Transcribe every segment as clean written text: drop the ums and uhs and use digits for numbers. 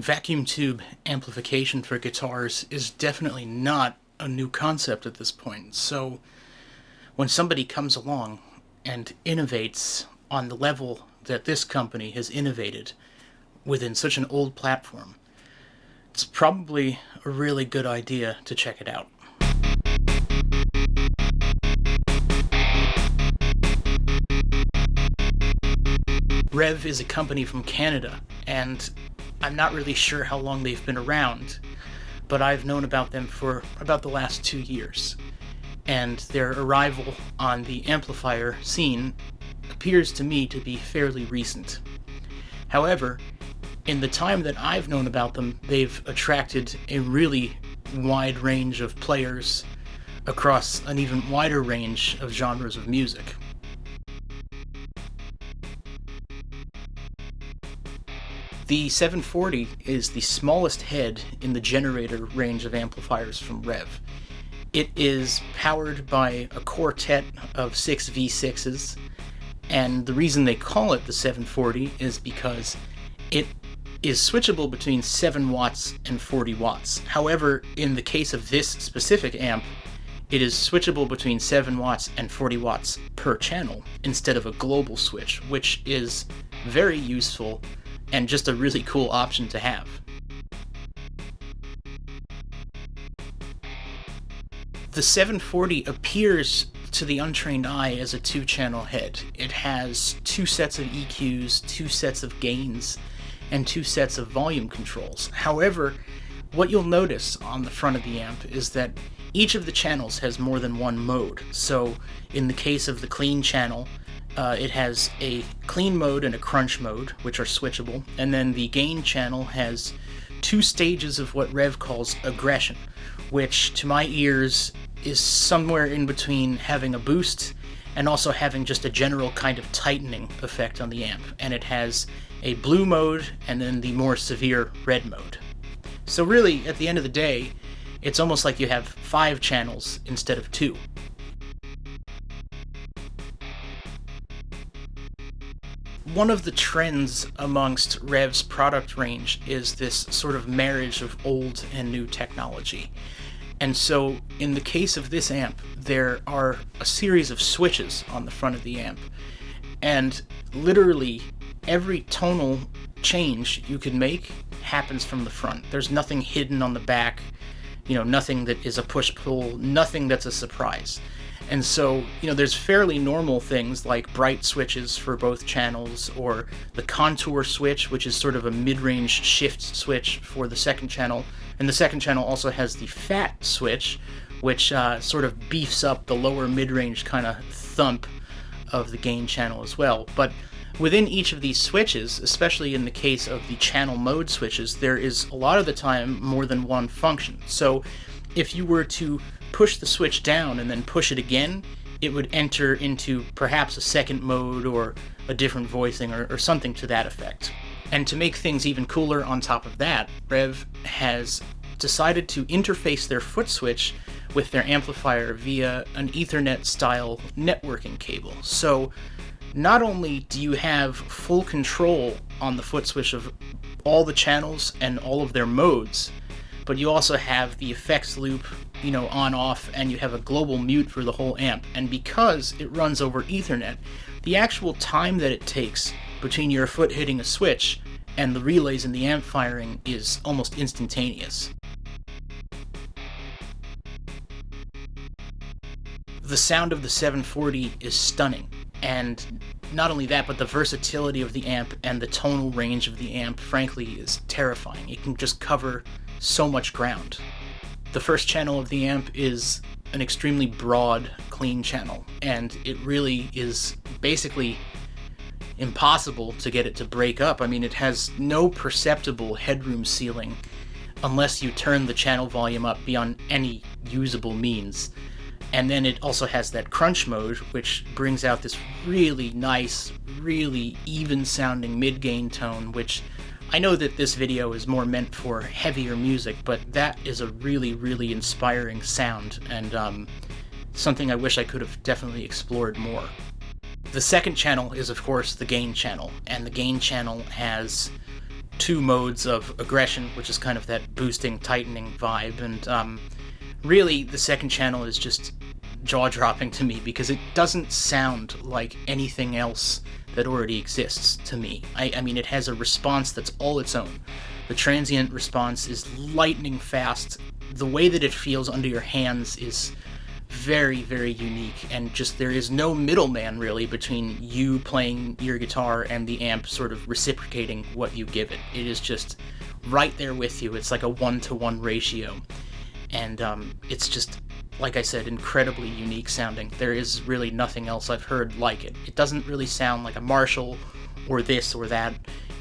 Vacuum tube amplification for guitars is definitely not a new concept at this point. So when somebody comes along and innovates on the level that this company has innovated within such an old platform, it's probably a really good idea to check it out. Revv is a company from Canada, and I'm not really sure how long they've been around, but I've known about them for about the last 2 years. And their arrival on the amplifier scene appears to me to be fairly recent. However, in the time that I've known about them, they've attracted a really wide range of players across an even wider range of genres of music. The 740 is the smallest head in the Generator range of amplifiers from Revv. It is powered by a quartet of 6 V6s, and the reason they call it the 740 is because it is switchable between 7 watts and 40 watts. However, in the case of this specific amp, it is switchable between 7 watts and 40 watts per channel instead of a global switch, which is very useful and just a really cool option to have. The 740 appears to the untrained eye as a 2-channel head. It has 2 sets of EQs, 2 sets of gains, and 2 sets of volume controls. However, what you'll notice on the front of the amp is that each of the channels has more than one mode. So in the case of the clean channel, it has a clean mode and a crunch mode, which are switchable, and then the gain channel has 2 stages of what Revv calls aggression, which to my ears is somewhere in between having a boost and also having just a general kind of tightening effect on the amp. And it has a blue mode and then the more severe red mode. So really, at the end of the day, it's almost like you have 5 channels instead of 2. One of the trends amongst Revv's product range is this sort of marriage of old and new technology. And so in the case of this amp, there are a series of switches on the front of the amp. And literally every tonal change you can make happens from the front. There's nothing hidden on the back, nothing that is a push-pull, nothing that's a surprise. And so, there's fairly normal things like bright switches for both channels, or the contour switch, which is sort of a mid-range shift switch for the second channel. And the second channel also has the fat switch, which sort of beefs up the lower mid-range kind of thump of the gain channel as well. But within each of these switches, especially in the case of the channel mode switches, there is a lot of the time more than one function. So if you were to push the switch down and then push it again, it would enter into perhaps a second mode or a different voicing or something to that effect. And to make things even cooler on top of that, Revv has decided to interface their foot switch with their amplifier via an Ethernet-style networking cable. So not only do you have full control on the foot switch of all the channels and all of their modes, but you also have the effects loop, on off, and you have a global mute for the whole amp. And because it runs over Ethernet, the actual time that it takes between your foot hitting a switch and the relays in the amp firing is almost instantaneous. The sound of the 740 is stunning, and not only that, but the versatility of the amp and the tonal range of the amp, frankly, is terrifying. It can just cover so much ground. The first channel of the amp is an extremely broad, clean channel, and it really is basically impossible to get it to break up. I mean, it has no perceptible headroom ceiling unless you turn the channel volume up beyond any usable means. And then it also has that crunch mode, which brings out this really nice, really even-sounding mid-gain tone, which I know that this video is more meant for heavier music, but that is a really, really inspiring sound, and something I wish I could have definitely explored more. The second channel is, of course, the gain channel, and the gain channel has two modes of aggression, which is kind of that boosting, tightening vibe, and really the second channel is just jaw-dropping to me because it doesn't sound like anything else that already exists to me. I mean, it has a response that's all its own. The transient response is lightning fast. The way that it feels under your hands is very, very unique, and just there is no middleman really between you playing your guitar and the amp sort of reciprocating what you give it. It is just right there with you. It's like a 1-to-1 ratio, and it's just, like I said, incredibly unique sounding. There is really nothing else I've heard like it. It doesn't really sound like a Marshall or this or that.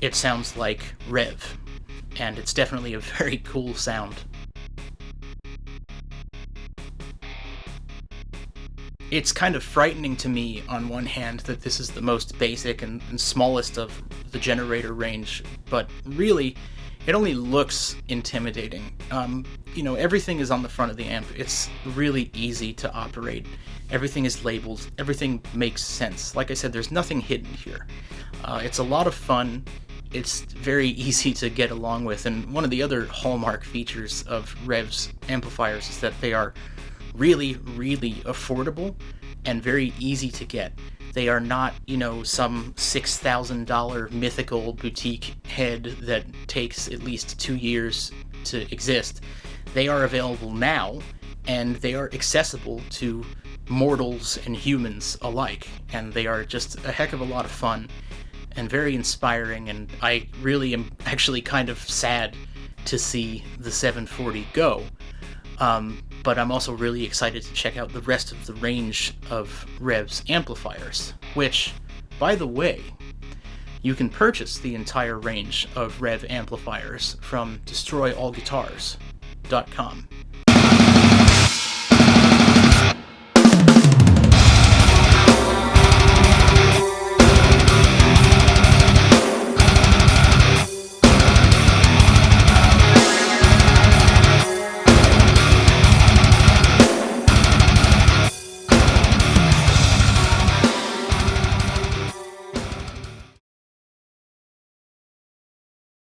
It sounds like Revv, and it's definitely a very cool sound. It's kind of frightening to me, on one hand, that this is the most basic and smallest of the generator range, but really, it only looks intimidating. Everything is on the front of the amp. It's really easy to operate. Everything is labeled. Everything makes sense. Like I said, there's nothing hidden here. It's a lot of fun. It's very easy to get along with, and one of the other hallmark features of Revv's amplifiers is that they are really, really affordable and very easy to get. They are not, some $6,000 mythical boutique head that takes at least 2 years to exist. They are available now, and they are accessible to mortals and humans alike, and they are just a heck of a lot of fun and very inspiring, and I really am actually kind of sad to see the 740 go. But I'm also really excited to check out the rest of the range of Revv's amplifiers, which, by the way, you can purchase the entire range of Revv amplifiers from DestroyAllGuitars.com.